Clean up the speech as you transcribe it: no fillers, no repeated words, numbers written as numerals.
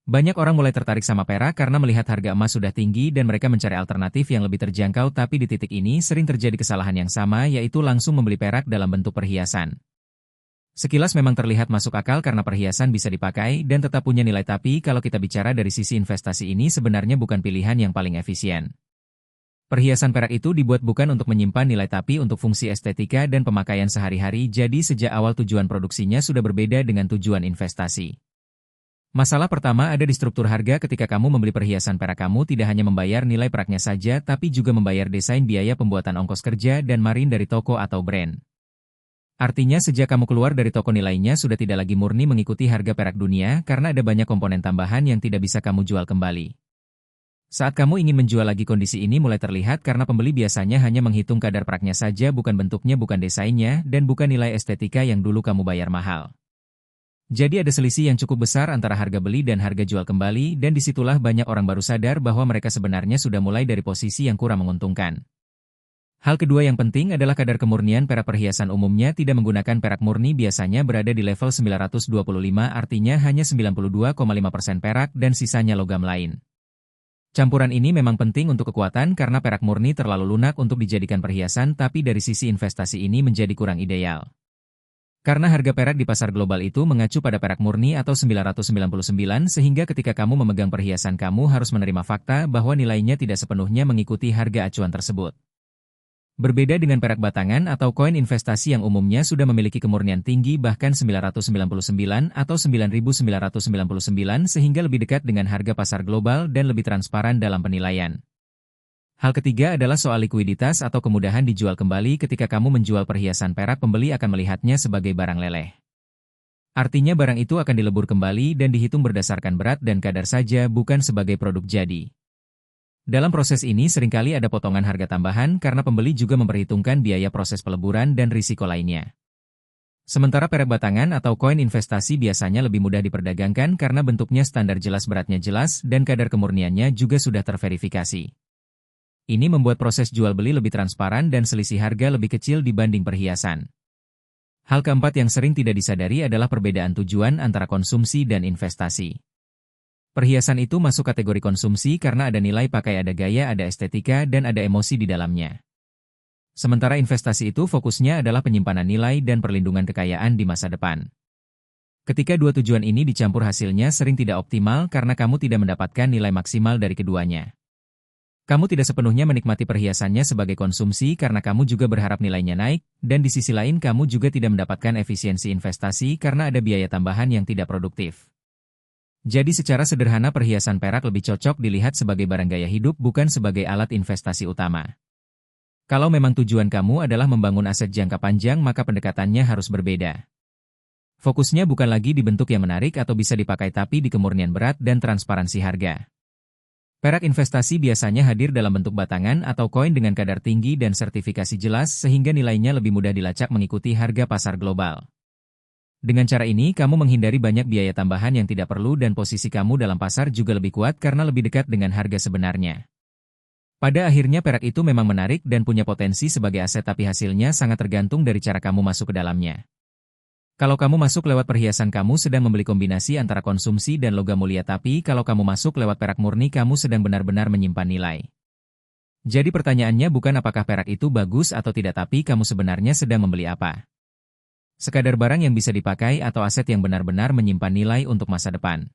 Banyak orang mulai tertarik sama perak karena melihat harga emas sudah tinggi dan mereka mencari alternatif yang lebih terjangkau, tapi di titik ini sering terjadi kesalahan yang sama, yaitu langsung membeli perak dalam bentuk perhiasan. Sekilas memang terlihat masuk akal karena perhiasan bisa dipakai dan tetap punya nilai, tapi kalau kita bicara dari sisi investasi, ini sebenarnya bukan pilihan yang paling efisien. Perhiasan perak itu dibuat bukan untuk menyimpan nilai tapi untuk fungsi estetika dan pemakaian sehari-hari, jadi sejak awal tujuan produksinya sudah berbeda dengan tujuan investasi. Masalah pertama ada di struktur harga. Ketika kamu membeli perhiasan perak, kamu tidak hanya membayar nilai peraknya saja, tapi juga membayar desain, biaya pembuatan, ongkos kerja, dan margin dari toko atau brand. Artinya sejak kamu keluar dari toko, nilainya sudah tidak lagi murni mengikuti harga perak dunia, karena ada banyak komponen tambahan yang tidak bisa kamu jual kembali. Saat kamu ingin menjual lagi, kondisi ini mulai terlihat karena pembeli biasanya hanya menghitung kadar peraknya saja, bukan bentuknya, bukan desainnya, dan bukan nilai estetika yang dulu kamu bayar mahal. Jadi ada selisih yang cukup besar antara harga beli dan harga jual kembali, dan disitulah banyak orang baru sadar bahwa mereka sebenarnya sudah mulai dari posisi yang kurang menguntungkan. Hal kedua yang penting adalah kadar kemurnian perak. Perhiasan umumnya tidak menggunakan perak murni, biasanya berada di level 925, artinya hanya 92,5% perak dan sisanya logam lain. Campuran ini memang penting untuk kekuatan karena perak murni terlalu lunak untuk dijadikan perhiasan, tapi dari sisi investasi ini menjadi kurang ideal. Karena harga perak di pasar global itu mengacu pada perak murni atau 999, sehingga ketika kamu memegang perhiasan, kamu harus menerima fakta bahwa nilainya tidak sepenuhnya mengikuti harga acuan tersebut. Berbeda dengan perak batangan atau koin investasi yang umumnya sudah memiliki kemurnian tinggi, bahkan 999 atau 9999, sehingga lebih dekat dengan harga pasar global dan lebih transparan dalam penilaian. Hal ketiga adalah soal likuiditas atau kemudahan dijual kembali. Ketika kamu menjual perhiasan perak, pembeli akan melihatnya sebagai barang leleh. Artinya barang itu akan dilebur kembali dan dihitung berdasarkan berat dan kadar saja, bukan sebagai produk jadi. Dalam proses ini seringkali ada potongan harga tambahan karena pembeli juga memperhitungkan biaya proses peleburan dan risiko lainnya. Sementara perak batangan atau koin investasi biasanya lebih mudah diperdagangkan karena bentuknya standar, jelas, beratnya jelas, dan kadar kemurniannya juga sudah terverifikasi. Ini membuat proses jual beli lebih transparan dan selisih harga lebih kecil dibanding perhiasan. Hal keempat yang sering tidak disadari adalah perbedaan tujuan antara konsumsi dan investasi. Perhiasan itu masuk kategori konsumsi karena ada nilai pakai, ada gaya, ada estetika, dan ada emosi di dalamnya. Sementara investasi itu fokusnya adalah penyimpanan nilai dan perlindungan kekayaan di masa depan. Ketika dua tujuan ini dicampur, hasilnya sering tidak optimal karena kamu tidak mendapatkan nilai maksimal dari keduanya. Kamu tidak sepenuhnya menikmati perhiasannya sebagai konsumsi karena kamu juga berharap nilainya naik, dan di sisi lain kamu juga tidak mendapatkan efisiensi investasi karena ada biaya tambahan yang tidak produktif. Jadi secara sederhana perhiasan perak lebih cocok dilihat sebagai barang gaya hidup, bukan sebagai alat investasi utama. Kalau memang tujuan kamu adalah membangun aset jangka panjang, maka pendekatannya harus berbeda. Fokusnya bukan lagi di bentuk yang menarik atau bisa dipakai, tapi di kemurnian berat dan transparansi harga. Perak investasi biasanya hadir dalam bentuk batangan atau koin dengan kadar tinggi dan sertifikasi jelas, sehingga nilainya lebih mudah dilacak mengikuti harga pasar global. Dengan cara ini, kamu menghindari banyak biaya tambahan yang tidak perlu, dan posisi kamu dalam pasar juga lebih kuat karena lebih dekat dengan harga sebenarnya. Pada akhirnya perak itu memang menarik dan punya potensi sebagai aset, tapi hasilnya sangat tergantung dari cara kamu masuk ke dalamnya. Kalau kamu masuk lewat perhiasan, kamu sedang membeli kombinasi antara konsumsi dan logam mulia, tapi kalau kamu masuk lewat perak murni, kamu sedang benar-benar menyimpan nilai. Jadi pertanyaannya bukan apakah perak itu bagus atau tidak, tapi kamu sebenarnya sedang membeli apa. Sekadar barang yang bisa dipakai atau aset yang benar-benar menyimpan nilai untuk masa depan.